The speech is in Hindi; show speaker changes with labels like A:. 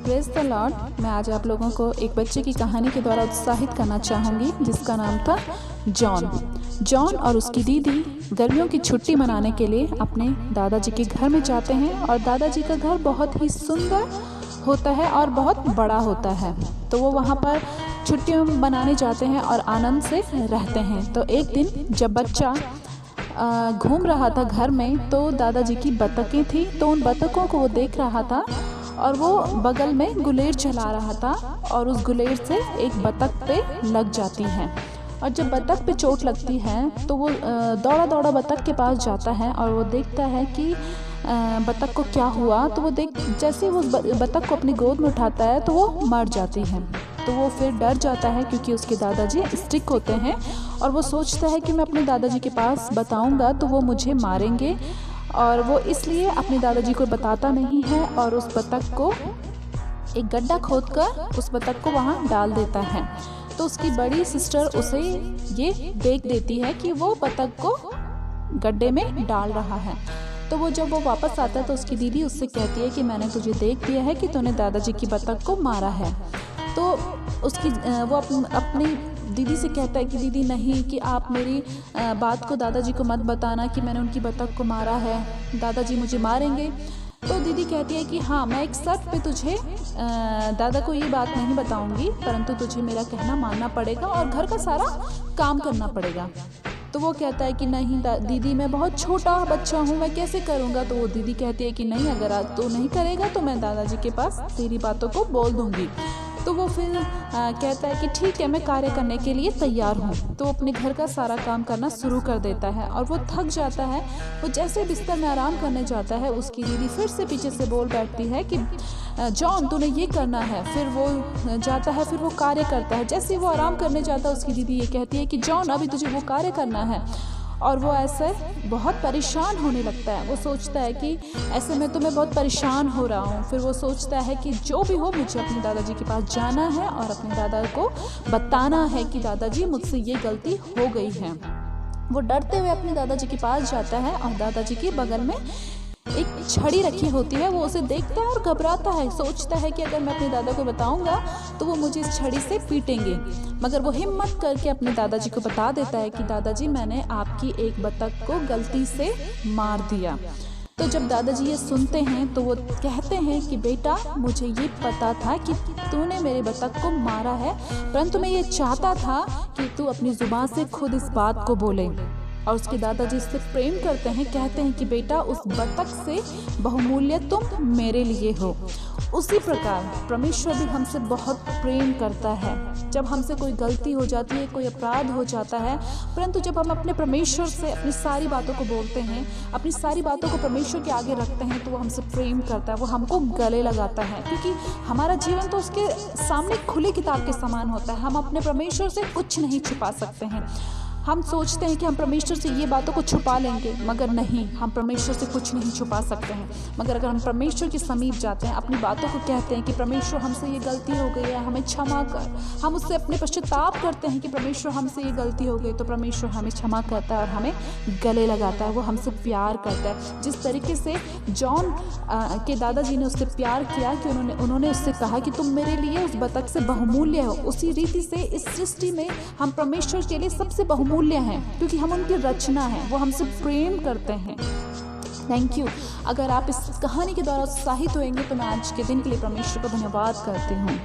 A: Praise the Lord. मैं आज आप लोगों को एक बच्चे की कहानी के द्वारा उत्साहित करना चाहूँगी जिसका नाम था जॉन और उसकी दीदी गर्मियों की छुट्टी मनाने के लिए अपने दादाजी के घर में जाते हैं और दादाजी का घर बहुत ही सुंदर होता है और बहुत बड़ा होता है। तो वो वहाँ पर छुट्टियाँ मनाने जाते हैं और आनंद से रहते हैं। तो एक दिन जब बच्चा घूम रहा था घर में तो दादाजी की बतखें थी, तो उन बतखों को वो देख रहा था और वो बगल में गुलेर चला रहा था और उस गुलेर से एक बतख पे लग जाती है। और जब बतख पे चोट लगती है तो वो दौड़ा दौड़ा बतख के पास जाता है और वो देखता है कि बतख को क्या हुआ। तो वो जैसे वो बतख को अपनी गोद में उठाता है तो वो मर जाती है। तो वो फिर डर जाता है क्योंकि उसके दादाजी स्ट्रिक्ट होते हैं और वो सोचता है कि मैं अपने दादाजी के पास बताऊंगा तो वो मुझे मारेंगे, और वो इसलिए अपने दादाजी को बताता नहीं है और उस बतख को एक गड्ढा खोदकर उस बतख को वहाँ डाल देता है। तो उसकी बड़ी सिस्टर उसे ये देख देती है कि वो बतख को गड्ढे में डाल रहा है। तो जब वो वापस आता है तो उसकी दीदी उससे कहती है कि मैंने तुझे देख दिया है कि तूने दादाजी की बतख को मारा है। तो वो अपनी दीदी से कहता है कि दीदी नहीं, कि आप मेरी बात को दादाजी को मत बताना कि मैंने उनकी बतख को मारा है, दादाजी मुझे मारेंगे। तो दीदी कहती है कि हाँ, मैं एक शर्त पे तुझे दादा को ये बात नहीं बताऊंगी, परंतु तुझे मेरा कहना मानना पड़ेगा और घर का सारा काम करना पड़ेगा। तो वो कहता है कि नहीं दीदी, मैं बहुत छोटा बच्चा हूँ, मैं कैसे करूँगा। तो वो दीदी कहती है कि नहीं, अगर आज तू नहीं करेगा तो मैं दादाजी के पास तेरी बातों को बोल दूँगी। तो वो फिर कहता है कि ठीक है, मैं कार्य करने के लिए तैयार हूँ। तो अपने घर का सारा काम करना शुरू कर देता है और वो थक जाता है। वो जैसे बिस्तर में आराम करने जाता है उसकी दीदी फिर से पीछे से बोल बैठती है कि जॉन तूने ये करना है। फिर वो जाता है, फिर वो कार्य करता है। जैसे वो आराम करने जाता है उसकी दीदी ये कहती है कि जॉन अभी तुझे वो कार्य करना है। और वो ऐसे बहुत परेशान होने लगता है। वो सोचता है कि ऐसे में तो मैं बहुत परेशान हो रहा हूँ। फिर वो सोचता है कि जो भी हो मुझे अपने दादाजी के पास जाना है और अपने दादा को बताना है कि दादाजी मुझसे ये गलती हो गई है। वो डरते हुए अपने दादाजी के पास जाता है और दादाजी के बगल में एक छड़ी रखी होती है। वो उसे देखता है और घबराता है, सोचता है कि अगर मैं अपने दादा को बताऊंगा तो वो मुझे इस छड़ी से पीटेंगे। मगर वो हिम्मत करके अपने दादाजी को बता देता है कि दादाजी मैंने आपकी एक बतख को गलती से मार दिया। तो जब दादाजी ये सुनते हैं तो वो कहते हैं कि बेटा, मुझे ये पता था कि तूने मेरे बतख को मारा है, परंतु मैं ये चाहता था कि तू अपनी जुबान से खुद इस बात को बोले। और उसके दादाजी इससे प्रेम करते हैं, कहते हैं कि बेटा, उस बतख से बहुमूल्य तुम मेरे लिए हो। उसी प्रकार परमेश्वर भी हमसे बहुत प्रेम करता है। जब हमसे कोई गलती हो जाती है, कोई अपराध हो जाता है, परंतु जब हम अपने परमेश्वर से अपनी सारी बातों को बोलते हैं, अपनी सारी बातों को परमेश्वर के आगे रखते हैं, तो वो हमसे प्रेम करता है, वो हमको गले लगाता है। क्योंकि हमारा जीवन तो उसके सामने खुली किताब के समान होता है। हम अपने परमेश्वर से कुछ नहीं छुपा सकते हैं। हम सोचते हैं कि हम परमेश्वर से ये बातों को छुपा लेंगे, मगर नहीं, हम परमेश्वर से कुछ नहीं छुपा सकते हैं। मगर अगर हम परमेश्वर के समीप जाते हैं, अपनी बातों को कहते हैं कि परमेश्वर हमसे ये गलती हो गई है, हमें क्षमा कर, हम उससे अपने पश्चाताप करते हैं कि परमेश्वर हमसे ये गलती हो गई, तो परमेश्वर हमें क्षमा करता है और हमें गले लगाता है, वो हमसे प्यार करता है। जिस तरीके से जॉन के दादाजी ने उससे प्यार किया कि उन्होंने उससे कहा कि तुम मेरे लिए उस बतख से बहुमूल्य हो, उसी रीति से इस सृष्टि में हम परमेश्वर के लिए सबसे मूल्य हैं, क्योंकि हम उनकी रचना है, वो हमसे प्रेम करते हैं। Thank you. अगर आप इस कहानी के द्वारा उत्साहित होंगे तो मैं आज के दिन के लिए परमेश्वर को धन्यवाद करती हूँ।